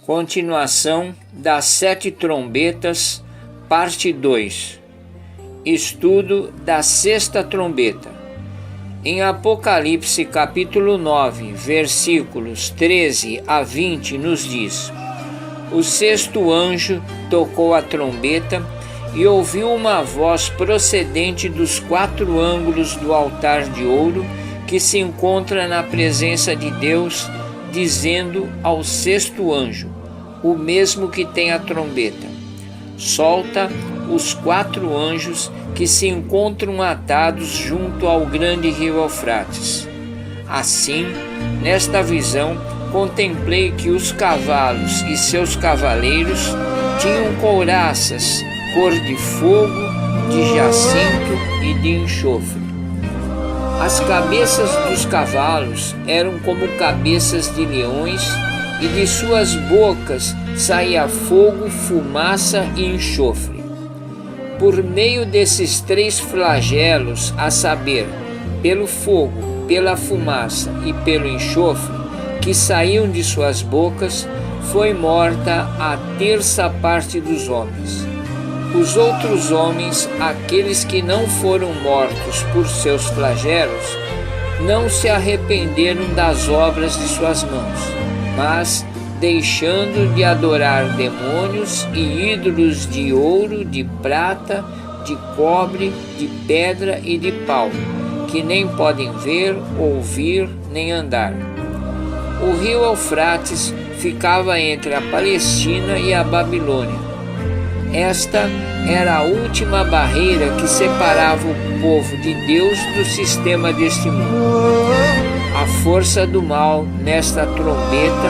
Continuação das 7 trombetas, parte 2. Estudo da 6ª trombeta. Em Apocalipse capítulo 9, versículos 13 a 20, nos diz: O 6º anjo tocou a trombeta e ouviu uma voz procedente dos 4 ângulos do altar de ouro que se encontra na presença de Deus, dizendo ao 6º anjo, o mesmo que tem a trombeta: solta os 4 anjos que se encontram atados junto ao grande rio Eufrates. Assim, nesta visão, contemplei que os cavalos e seus cavaleiros tinham couraças, cor de fogo, de jacinto e de enxofre. As cabeças dos cavalos eram como cabeças de leões, e de suas bocas saía fogo, fumaça e enxofre. Por meio desses 3 flagelos, a saber, pelo fogo, pela fumaça e pelo enxofre, que saíam de suas bocas, foi morta a 1/3 parte dos homens. Os outros homens, aqueles que não foram mortos por seus flagelos, não se arrependeram das obras de suas mãos, mas, deixando de adorar demônios e ídolos de ouro, de prata, de cobre, de pedra e de pau, que nem podem ver, ouvir, nem andar. O rio Eufrates ficava entre a Palestina e a Babilônia. Esta era a última barreira que separava o povo de Deus do sistema deste mundo. A força do mal nesta trombeta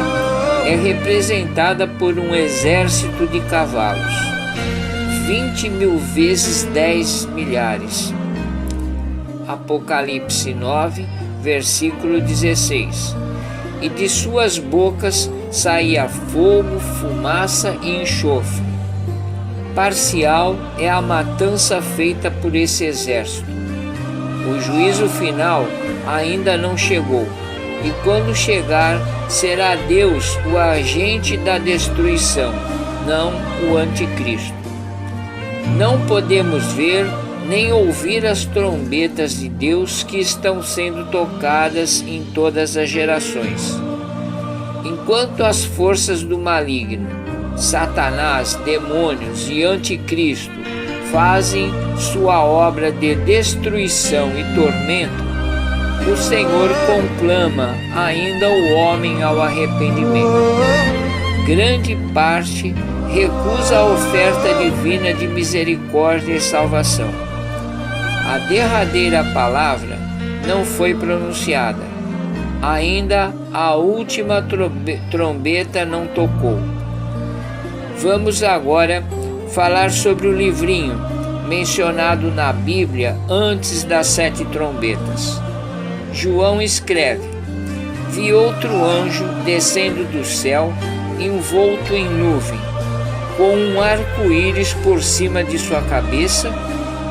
é representada por um exército de cavalos, 20.000 vezes 10 milhares. Apocalipse 9, versículo 16. E de suas bocas saía fogo, fumaça e enxofre. Parcial é a matança feita por esse exército. O juízo final ainda não chegou, e quando chegar, será Deus o agente da destruição, não o anticristo. Não podemos ver nem ouvir as trombetas de Deus que estão sendo tocadas em todas as gerações. Enquanto as forças do maligno, Satanás, demônios e anticristo fazem sua obra de destruição e tormento, o Senhor conclama ainda o homem ao arrependimento. Grande parte recusa a oferta divina de misericórdia e salvação. A derradeira palavra não foi pronunciada. Ainda a última trombeta não tocou. Vamos agora falar sobre o livrinho mencionado na Bíblia antes das 7 trombetas. João escreve: Vi outro anjo descendo do céu, envolto em nuvem, com um arco-íris por cima de sua cabeça,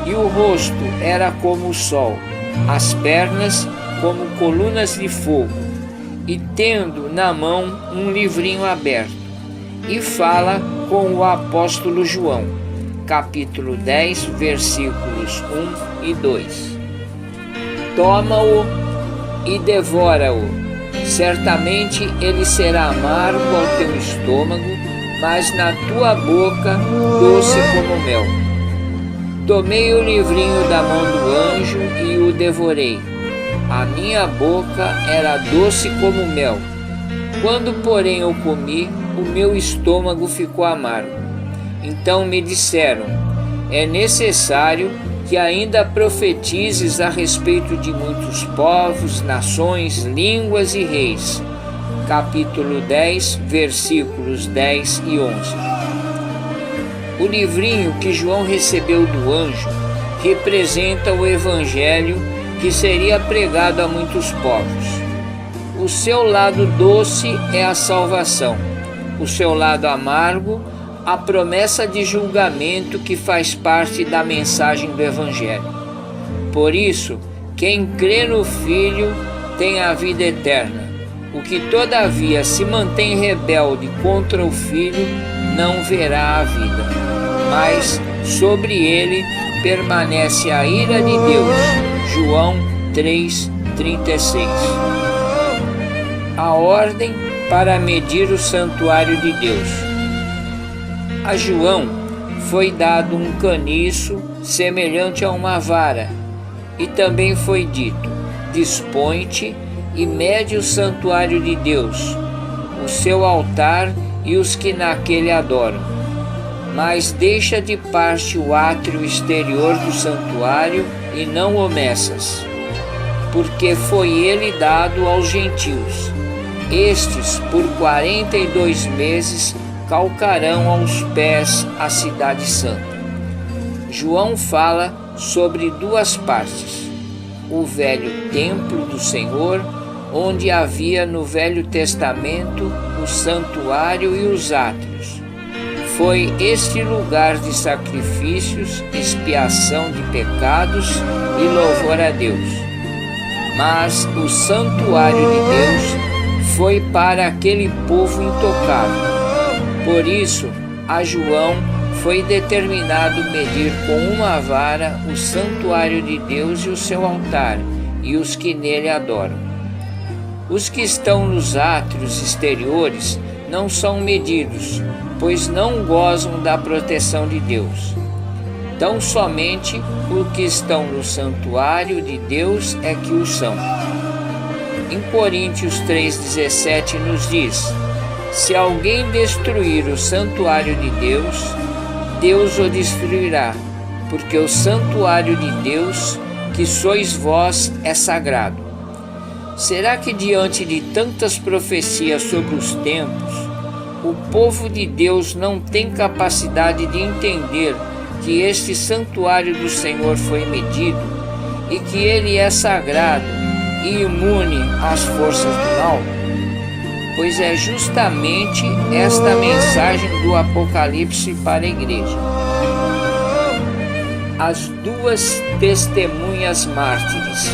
e o rosto era como o sol, as pernas como colunas de fogo, e tendo na mão um livrinho aberto, e fala com o apóstolo João, capítulo 10, versículos 1 e 2. Toma-o e devora-o. Certamente ele será amargo ao teu estômago, mas na tua boca doce como mel. Tomei o livrinho da mão do anjo e o devorei. A minha boca era doce como mel. Quando, porém, eu comi, o meu estômago ficou amargo. Então me disseram: é necessário que ainda profetizes a respeito de muitos povos, nações, línguas e reis. Capítulo 10, versículos 10 e 11. O livrinho que João recebeu do anjo representa o evangelho que seria pregado a muitos povos. O seu lado doce é a salvação, o seu lado amargo, a promessa de julgamento que faz parte da mensagem do Evangelho. Por isso, quem crê no Filho tem a vida eterna. O que todavia se mantém rebelde contra o Filho não verá a vida, mas sobre ele permanece a ira de Deus. João 3,36. A ordem para medir o santuário de Deus. A João foi dado um caniço semelhante a uma vara, e também foi dito: dispõe-te e mede o santuário de Deus, o seu altar e os que naquele adoram. Mas deixa de parte o átrio exterior do santuário e não o meças, porque foi ele dado aos gentios. Estes, por 42 meses, calcarão aos pés a cidade santa. João fala sobre duas partes: o velho templo do Senhor, onde havia no Velho Testamento o santuário e os átrios. Foi este lugar de sacrifícios, expiação de pecados e louvor a Deus. Mas o santuário de Deus foi para aquele povo intocável. Por isso, a João foi determinado medir com uma vara o santuário de Deus e o seu altar, e os que nele adoram. Os que estão nos átrios exteriores não são medidos, pois não gozam da proteção de Deus. Tão somente os que estão no santuário de Deus é que o são. Em Coríntios 3,17 nos diz: se alguém destruir o santuário de Deus, Deus o destruirá, porque o santuário de Deus, que sois vós, é sagrado. Será que diante de tantas profecias sobre os tempos, o povo de Deus não tem capacidade de entender que este santuário do Senhor foi medido e que ele é sagrado e imune às forças do mal? Pois é justamente esta mensagem do Apocalipse para a igreja. As duas testemunhas mártires.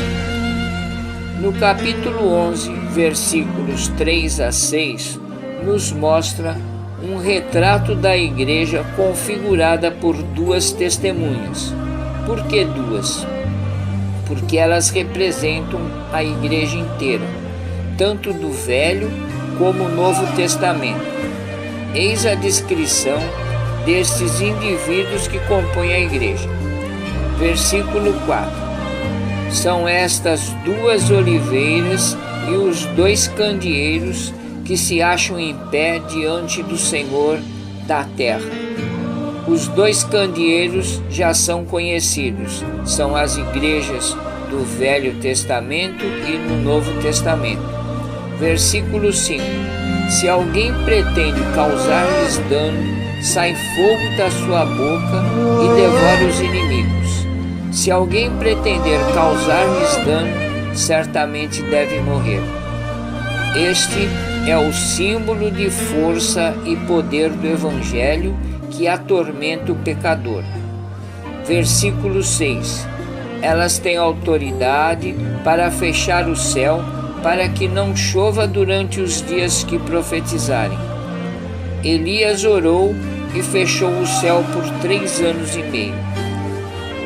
No capítulo 11, versículos 3 a 6, nos mostra um retrato da igreja configurada por duas testemunhas. Por que duas? Porque elas representam a igreja inteira, tanto do Velho como o Novo Testamento. Eis a descrição destes indivíduos que compõem a igreja. Versículo 4. São estas duas oliveiras e os dois candeeiros que se acham em pé diante do Senhor da terra. Os dois candeeiros já são conhecidos, são as igrejas do Velho Testamento e no Novo Testamento. Versículo 5. Se alguém pretende causar-lhes dano, sai fogo da sua boca e devora os inimigos. Se alguém pretender causar-lhes dano, certamente deve morrer. Este é o símbolo de força e poder do Evangelho que atormenta o pecador. Versículo 6. Elas têm autoridade para fechar o céu, para que não chova durante os dias que profetizarem. Elias orou e fechou o céu por 3 anos e meio.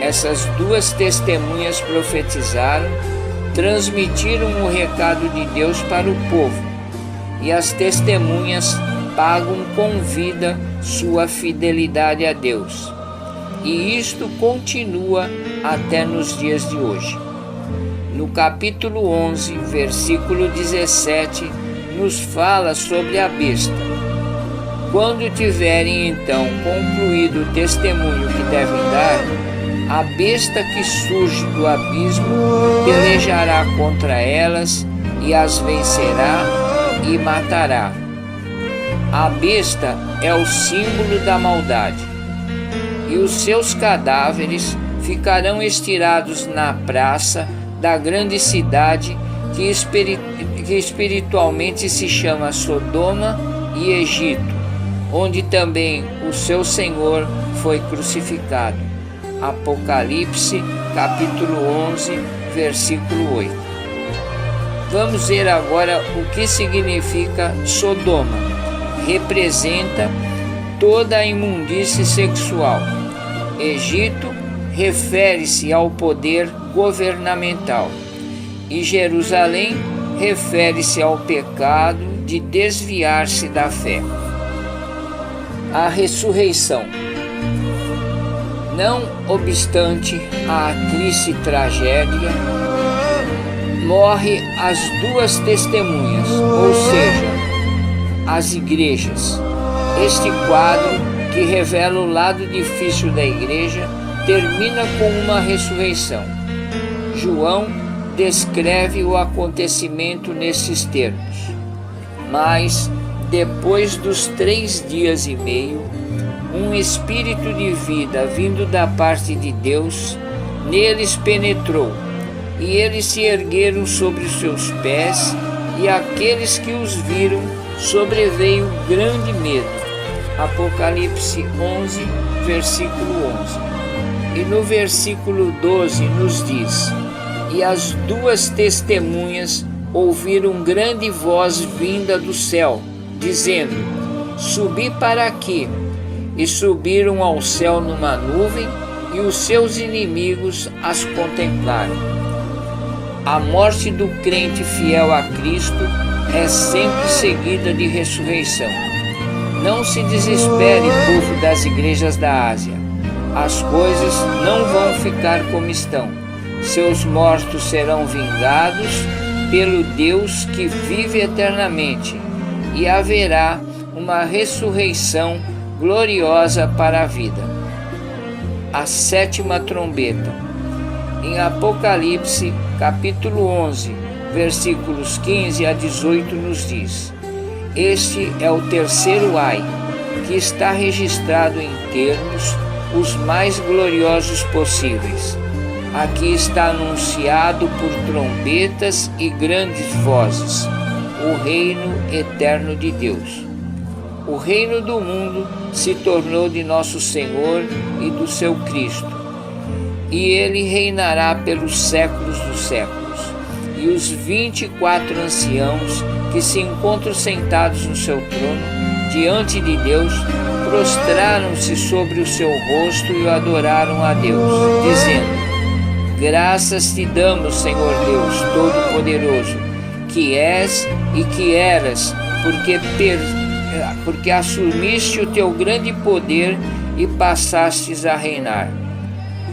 Essas duas testemunhas profetizaram, transmitiram o recado de Deus para o povo, e as testemunhas pagam com vida sua fidelidade a Deus. E isto continua até nos dias de hoje. No capítulo 11, versículo 17, nos fala sobre a besta. Quando tiverem então concluído o testemunho que devem dar, a besta que surge do abismo pelejará contra elas e as vencerá e matará. A besta é o símbolo da maldade, e os seus cadáveres ficarão estirados na praça da grande cidade que espiritualmente se chama Sodoma e Egito, onde também o seu Senhor foi crucificado. Apocalipse, capítulo 11, versículo 8. Vamos ver agora o que significa Sodoma. Representa toda a imundície sexual. Egito refere-se ao poder governamental. E Jerusalém refere-se ao pecado de desviar-se da fé. A ressurreição. Não obstante a triste tragédia, morre as duas testemunhas, ou seja, as igrejas. Este quadro, que revela o lado difícil da igreja, termina com uma ressurreição. João descreve o acontecimento nesses termos. Mas, depois dos 3 dias e meio, um espírito de vida vindo da parte de Deus neles penetrou, e eles se ergueram sobre os seus pés, e aqueles que os viram sobreveio grande medo. Apocalipse 11, versículo 11. E no versículo 12 nos diz: E as duas testemunhas ouviram grande voz vinda do céu, dizendo: Subi para aqui. E subiram ao céu numa nuvem, e os seus inimigos as contemplaram. A morte do crente fiel a Cristo é sempre seguida de ressurreição. Não se desespere, povo das igrejas da Ásia. As coisas não vão ficar como estão. Seus mortos serão vingados pelo Deus que vive eternamente, e haverá uma ressurreição gloriosa para a vida. A 7ª trombeta. Em Apocalipse, capítulo 11, versículos 15 a 18 nos diz: Este é o terceiro ai, que está registrado em termos os mais gloriosos possíveis. Aqui está anunciado por trombetas e grandes vozes o reino eterno de Deus. O reino do mundo se tornou de nosso Senhor e do seu Cristo, e ele reinará pelos séculos dos séculos. E os 24 anciãos que se encontram sentados no seu trono, diante de Deus, prostraram-se sobre o seu rosto e o adoraram a Deus, dizendo: Graças te damos, Senhor Deus Todo-Poderoso, que és e que eras, porque assumiste o teu grande poder e passastes a reinar.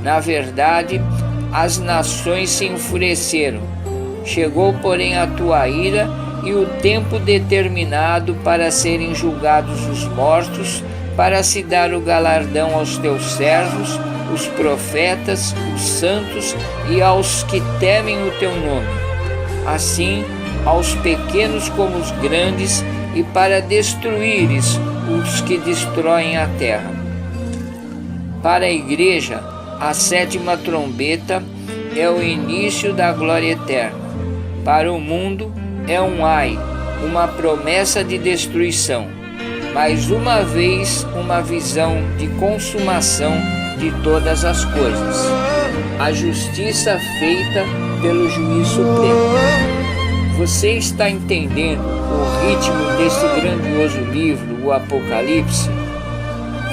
Na verdade, as nações se enfureceram. Chegou, porém, a tua ira e o tempo determinado para serem julgados os mortos, para se dar o galardão aos teus servos, os profetas, os santos e aos que temem o teu nome. Assim, aos pequenos como os grandes, e para destruíres os que destroem a terra. Para a igreja, a 7ª trombeta é o início da glória eterna. Para o mundo é um ai, uma promessa de destruição, mais uma vez uma visão de consumação de todas as coisas, a justiça feita pelo juiz supremo. Você está entendendo o ritmo desse grandioso livro, o Apocalipse?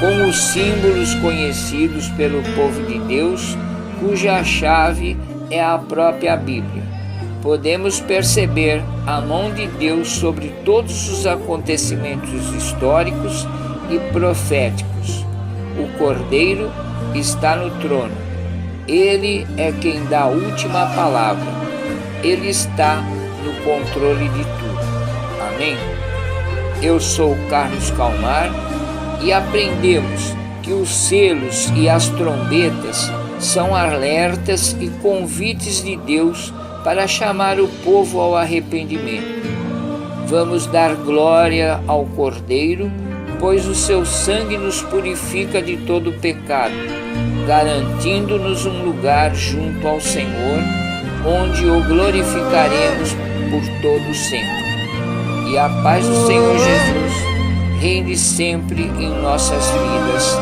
Com os símbolos conhecidos pelo povo de Deus, cuja chave é a própria Bíblia, podemos perceber a mão de Deus sobre todos os acontecimentos históricos e proféticos. O Cordeiro está no trono. Ele é quem dá a última palavra. Ele está no controle de tudo. Amém? Eu sou Carlos Calmar e aprendemos que os selos e as trombetas são alertas e convites de Deus para chamar o povo ao arrependimento. Vamos dar glória ao Cordeiro, pois o seu sangue nos purifica de todo pecado, garantindo-nos um lugar junto ao Senhor, onde o glorificaremos por todo sempre. E a paz do Senhor Jesus reine sempre em nossas vidas.